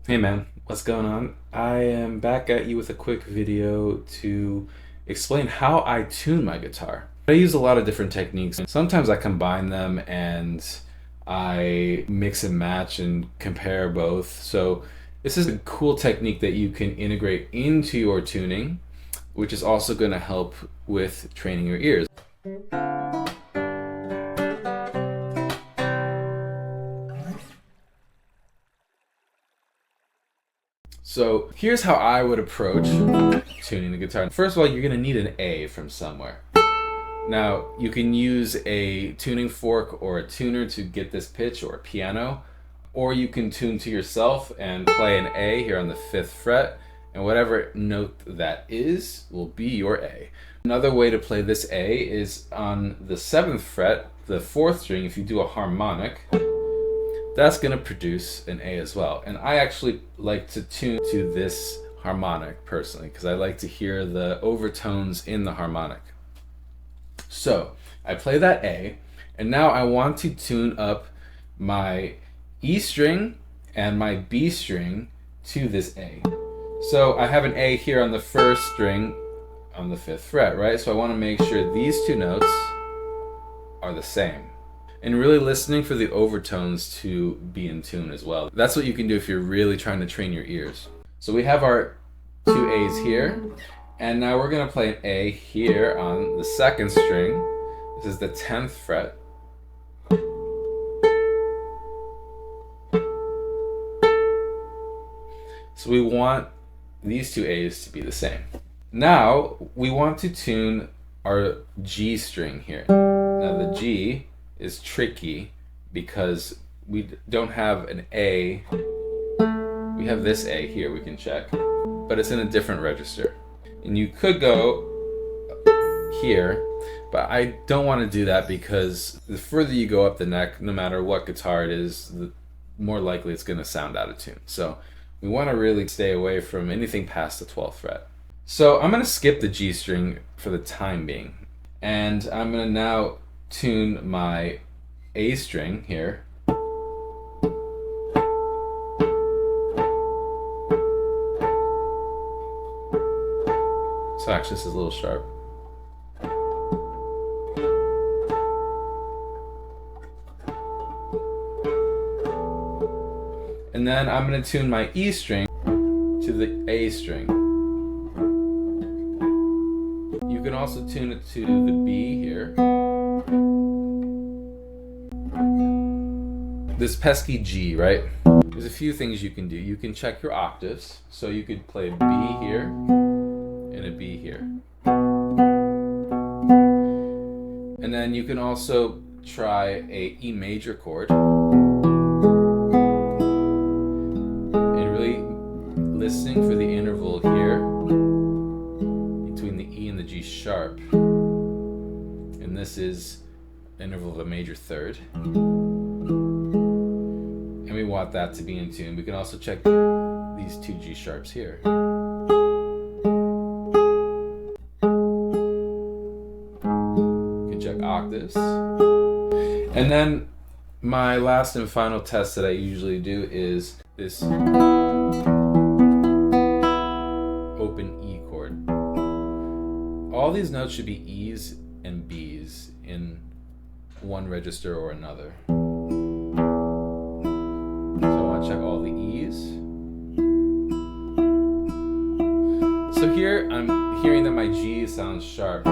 Hey man, what's going on? I am back at you with a quick video to explain how I tune my guitar. I use a lot of different techniques. Sometimes I combine them and I mix and match and compare both. So this is a cool technique that you can integrate into your tuning, which is also going to help with training your ears. So here's how I would approach tuning the guitar. First of all, you're gonna need an A from somewhere. Now, you can use a tuning fork or a tuner to get this pitch, or a piano, or you can tune to yourself and play an A here on the 5th fret, and whatever note that is will be your A. Another way to play this A is on the 7th fret, the 4th string. If you do a harmonic, that's going to produce an A as well. And I actually like to tune to this harmonic personally because I like to hear the overtones in the harmonic. So I play that A, and now I want to tune up my E string and my B string to this A. So I have an A here on the 1st string on the 5th fret, right? So I want to make sure these two notes are the same. And really listening for the overtones to be in tune as well. That's what you can do if you're really trying to train your ears. So we have our two A's here, and now we're gonna play an A here on the 2nd string. This is the 10th fret. So we want these two A's to be the same. Now we want to tune our G string here. Now the G is tricky because we don't have an A. We have this A here, we can check, but it's in a different register. And you could go here, but I don't want to do that because the further you go up the neck, no matter what guitar it is, the more likely it's going to sound out of tune. So we want to really stay away from anything past the 12th fret. So I'm going to skip the G string for the time being, and I'm going to now tune my A string here. So actually this is a little sharp. And then I'm going to tune my E string to the A string. You can also tune it to the B here. This pesky G, right? There's a few things you can do. You can check your octaves. So you could play a B here and a B here. And then you can also try a E major chord and really listening for the interval here between the E and the G sharp. And this is interval of a major third. And we want that to be in tune. We can also check these two G sharps here. You can check octaves. And then my last and final test that I usually do is this open E chord. All these notes should be E's and B's in one register or another. Check all the E's. So here I'm hearing that my G sounds sharp.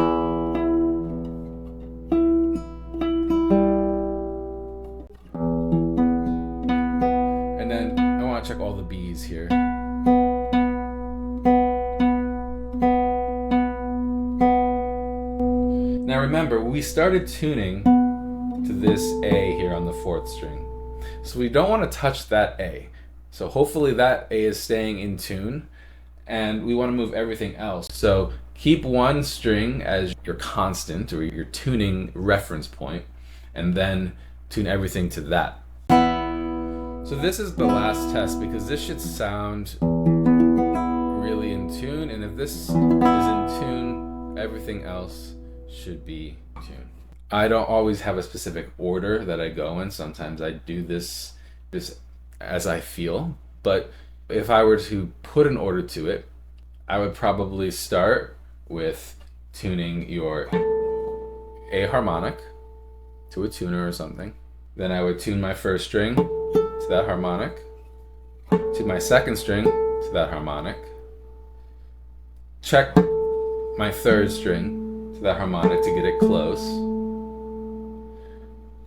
And then I want to check all the B's here. Now remember, we started tuning to this A here on the 4th string. So we don't want to touch that A. So hopefully that A is staying in tune, and we want to move everything else. So keep one string as your constant or your tuning reference point, and then tune everything to that. So this is the last test because this should sound really in tune, and if this is in tune, everything else should be in tune. I don't always have a specific order that I go in. Sometimes I do this as I feel, but if I were to put an order to it, I would probably start with tuning your A harmonic to a tuner or something. Then I would tune my first string to that harmonic, to my second string to that harmonic, check my third string to that harmonic to get it close,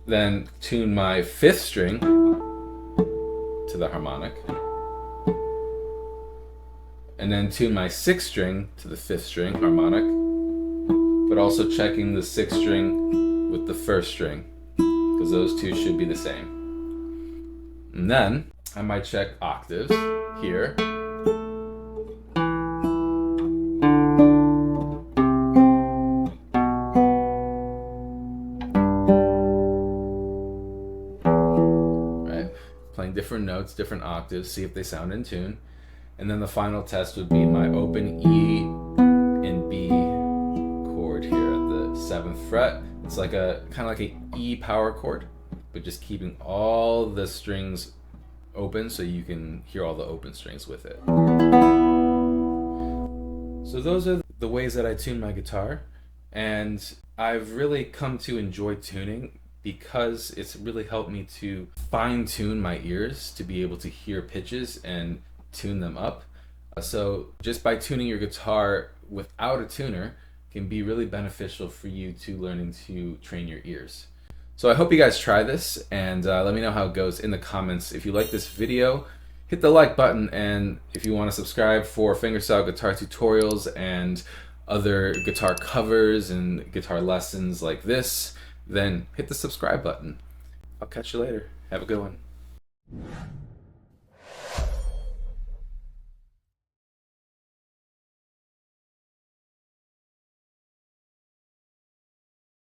then tune my fifth string to the harmonic, and then tune my sixth string to the fifth string harmonic, but also checking the sixth string with the first string, because those two should be the same. And then I might check octaves here. Right? Playing different notes, different octaves, see if they sound in tune. And then the final test would be my open E and B chord here at the 7th fret. It's like a kind of like an E power chord, but just keeping all the strings open so you can hear all the open strings with it. So those are the ways that I tune my guitar, and I've really come to enjoy tuning because it's really helped me to fine tune my ears to be able to hear pitches and tune them up. So just by tuning your guitar without a tuner can be really beneficial for you to learning to train your ears. So I hope you guys try this, and let me know how it goes in the comments. If you like this video, hit the like button, and if you want to subscribe for fingerstyle guitar tutorials and other guitar covers and guitar lessons like this, then hit the subscribe button. I'll catch you later. Have a good one.